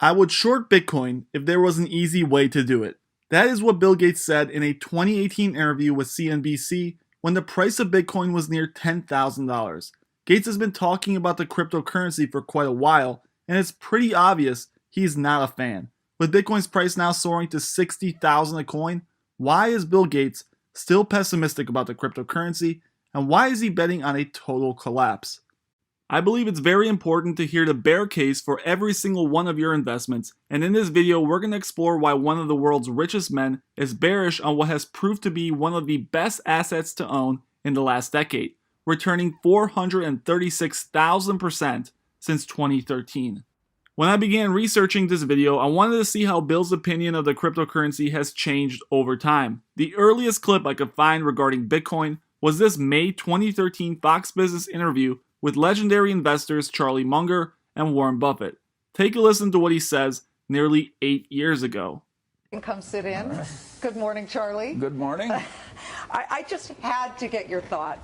I would short Bitcoin if there was an easy way to do it. That is what Bill Gates said in a 2018 interview with CNBC when the price of Bitcoin was near $10,000. Gates has been talking about the cryptocurrency for quite a while, and it's pretty obvious he's not a fan. With Bitcoin's price now soaring to $60,000 a coin, why is Bill Gates still pessimistic about the cryptocurrency, and why is he betting on a total collapse? I believe it's very important to hear the bear case for every single one of your investments, and in this video we're going to explore why one of the world's richest men is bearish on what has proved to be one of the best assets to own in the last decade, returning 436,000% since 2013. When I began researching this video, I wanted to see how Bill's opinion of the cryptocurrency has changed over time. The earliest clip I could find regarding Bitcoin was this May 2013 Fox Business interview with legendary investors Charlie Munger and Warren Buffett. Take a listen to what he says nearly 8 years ago. Come sit in. Right. Good morning, Charlie. Good morning. I just had to get your thought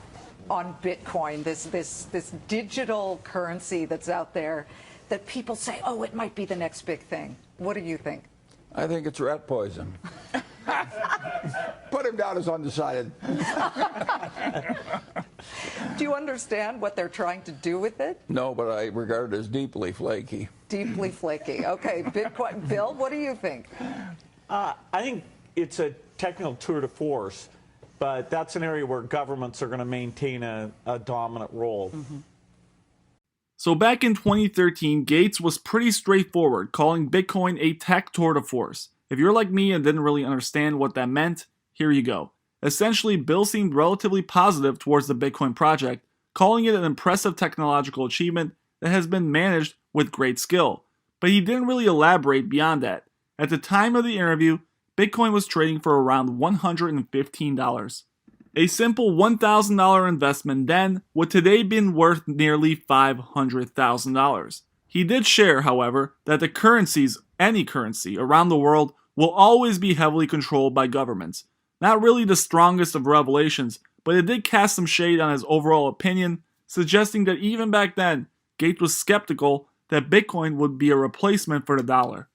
on Bitcoin, this digital currency that's out there that people say, oh, it might be the next big thing. What do you think? I think it's rat poison. Put him down as undecided. Do you understand what they're trying to do with it? No, but I regard it as deeply flaky. Deeply flaky. Okay, Bitcoin. Bill, what do you think? I think it's a technical tour de force, but that's an area where governments are going to maintain a dominant role. Mm-hmm. So back in 2013, Gates was pretty straightforward, calling Bitcoin a tech tour de force. If you're like me and didn't really understand what that meant, here you go. Essentially, Bill seemed relatively positive towards the Bitcoin project, calling it an impressive technological achievement that has been managed with great skill. But he didn't really elaborate beyond that. At the time of the interview, Bitcoin was trading for around $115. A simple $1,000 investment then would today been worth nearly $500,000. He did share, however, that the currencies, any currency around the world, will always be heavily controlled by governments. Not really the strongest of revelations, but it did cast some shade on his overall opinion, suggesting that even back then, Gates was skeptical that Bitcoin would be a replacement for the dollar.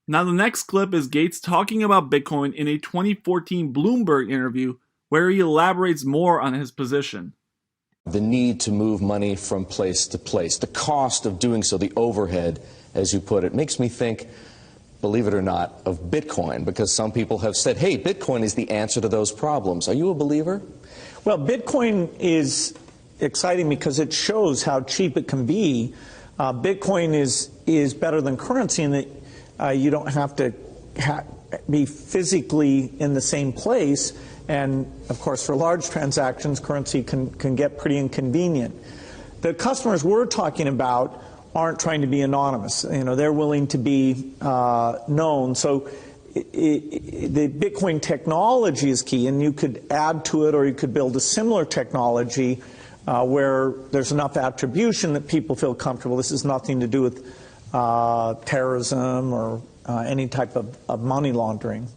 Now the next clip is Gates talking about Bitcoin in a 2014 Bloomberg interview where he elaborates more on his position. The need to move money from place to place, the cost of doing so, the overhead, as you put it, makes me think, believe it or not, of Bitcoin, because some people have said, hey, Bitcoin is the answer to those problems. Are you a believer? Well, Bitcoin is exciting because it shows how cheap it can be. Bitcoin is better than currency in that you don't have to be physically in the same place. And, of course, for large transactions, currency can get pretty inconvenient. The customers we're talking about aren't trying to be anonymous. You know, they're willing to be known. So the Bitcoin technology is key, and you could add to it or you could build a similar technology where there's enough attribution that people feel comfortable. This has nothing to do with terrorism or any type of money laundering.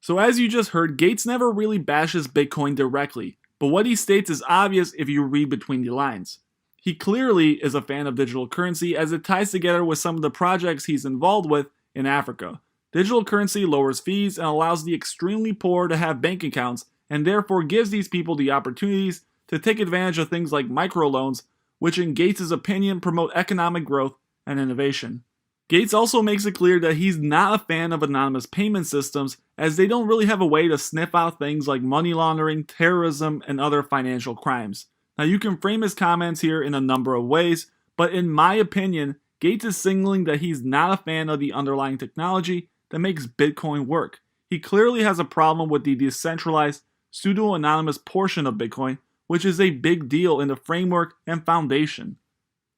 So as you just heard, Gates never really bashes Bitcoin directly, but what he states is obvious if you read between the lines. He clearly is a fan of digital currency as it ties together with some of the projects he's involved with in Africa. Digital currency lowers fees and allows the extremely poor to have bank accounts and therefore gives these people the opportunities to take advantage of things like microloans, which in Gates' opinion promote economic growth and innovation. Gates also makes it clear that he's not a fan of anonymous payment systems as they don't really have a way to sniff out things like money laundering, terrorism, and other financial crimes. Now you can frame his comments here in a number of ways, but in my opinion, Gates is signaling that he's not a fan of the underlying technology that makes Bitcoin work. He clearly has a problem with the decentralized, pseudo-anonymous portion of Bitcoin, which is a big deal in the framework and foundation.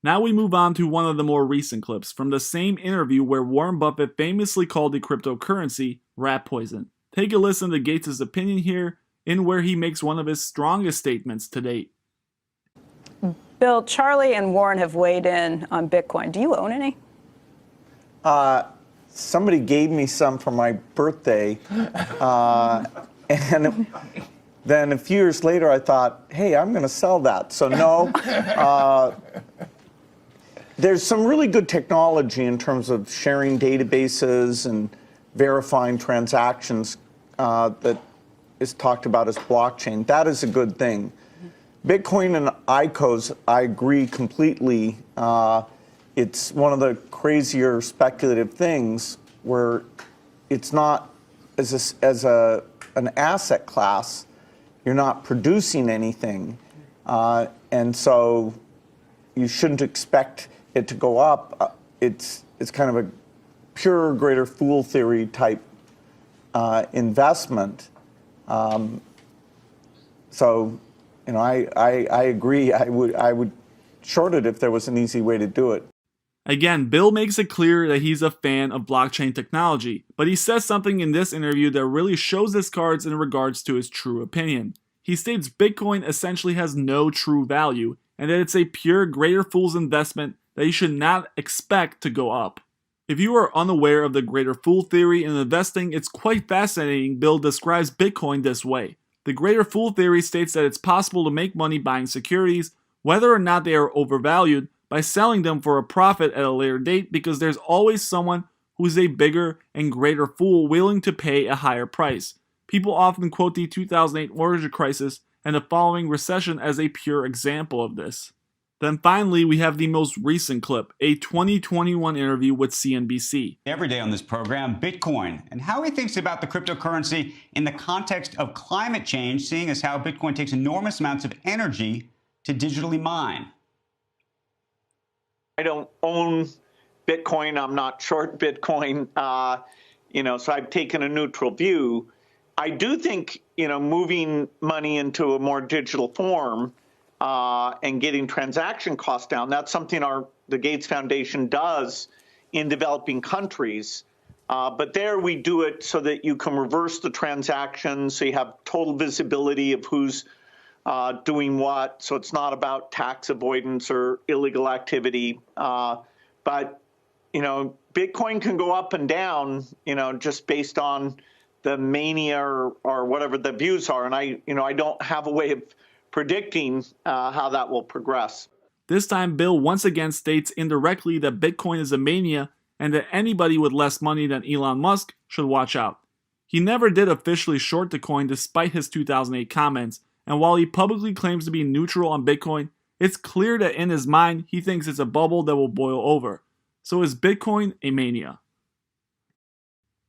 Now we move on to one of the more recent clips from the same interview where Warren Buffett famously called the cryptocurrency rat poison. Take a listen to Gates' opinion here in where he makes one of his strongest statements to date. Bill, Charlie and Warren have weighed in on Bitcoin. Do you own any? Somebody gave me some for my birthday, and then a few years later I thought, hey, I'm going to sell that. So no. there's some really good technology in terms of sharing databases and verifying transactions that is talked about as blockchain. That is a good thing. Bitcoin and ICOs, I agree completely. It's one of the crazier speculative things where it's not as an asset class, you're not producing anything, and so you shouldn't expect it to go up. It's kind of a pure greater fool theory type investment. So, you know, I agree. I would short it if there was an easy way to do it. Again, Bill makes it clear that he's a fan of blockchain technology, but he says something in this interview that really shows his cards in regards to his true opinion. He states Bitcoin essentially has no true value, and that it's a pure greater fool's investment that you should not expect to go up. If you are unaware of the greater fool theory in investing, it's quite fascinating. Bill describes Bitcoin this way. The greater fool theory states that it's possible to make money buying securities, whether or not they are overvalued, by selling them for a profit at a later date, because there's always someone who's a bigger and greater fool willing to pay a higher price. People often quote the 2008 mortgage crisis and the following recession as a pure example of this. Then finally, we have the most recent clip, a 2021 interview with CNBC. Every day on this program, Bitcoin and how he thinks about the cryptocurrency in the context of climate change, seeing as how Bitcoin takes enormous amounts of energy to digitally mine. I don't own Bitcoin. I'm not short Bitcoin. So I've taken a neutral view. I do think, moving money into a more digital form and getting transaction costs down, that's something the Gates Foundation does in developing countries. But there we do it so that you can reverse the transactions, so you have total visibility of who's doing what. So it's not about tax avoidance or illegal activity. But, Bitcoin can go up and down, just based on the mania or whatever the views are. And I don't have a way of predicting how that will progress. This time, Bill once again states indirectly that Bitcoin is a mania and that anybody with less money than Elon Musk should watch out. He never did officially short the coin despite his 2008 comments, and while he publicly claims to be neutral on Bitcoin, it's clear that in his mind he thinks it's a bubble that will boil over. So is Bitcoin a mania?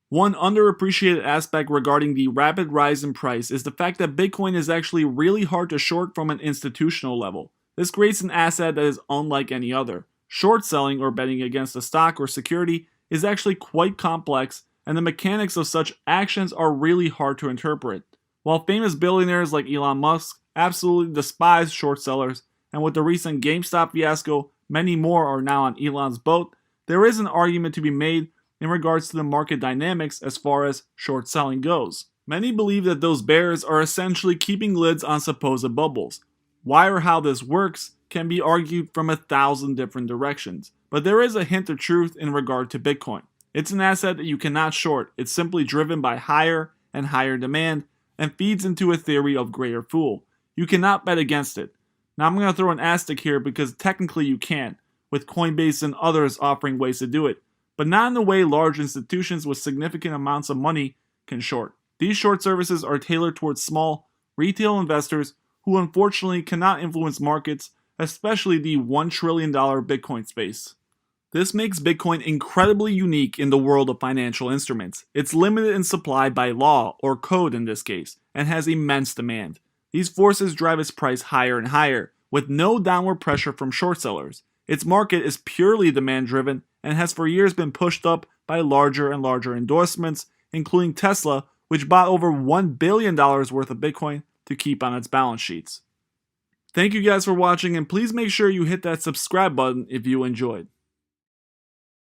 One underappreciated aspect regarding the rapid rise in price is the fact that Bitcoin is actually really hard to short from an institutional level. This creates an asset that is unlike any other. Short selling or betting against a stock or security is actually quite complex, and the mechanics of such actions are really hard to interpret. While famous billionaires like Elon Musk absolutely despise short sellers, and with the recent GameStop fiasco, many more are now on Elon's boat, there is an argument to be made in regards to the market dynamics as far as short selling goes. Many believe that those bears are essentially keeping lids on supposed bubbles. Why or how this works can be argued from 1,000 different directions, but there is a hint of truth in regard to Bitcoin. It's an asset that you cannot short. It's simply driven by higher and higher demand and feeds into a theory of greater fool. You cannot bet against it. Now I'm going to throw an asterisk here because technically you can, with Coinbase and others offering ways to do it, but not in the way large institutions with significant amounts of money can short. These short services are tailored towards small, retail investors who unfortunately cannot influence markets, especially the $1 trillion Bitcoin space. This makes Bitcoin incredibly unique in the world of financial instruments. It's limited in supply by law, or code in this case, and has immense demand. These forces drive its price higher and higher, with no downward pressure from short sellers. Its market is purely demand-driven and has for years been pushed up by larger and larger endorsements, including Tesla, which bought over $1 billion worth of Bitcoin to keep on its balance sheets. Thank you guys for watching, and please make sure you hit that subscribe button if you enjoyed.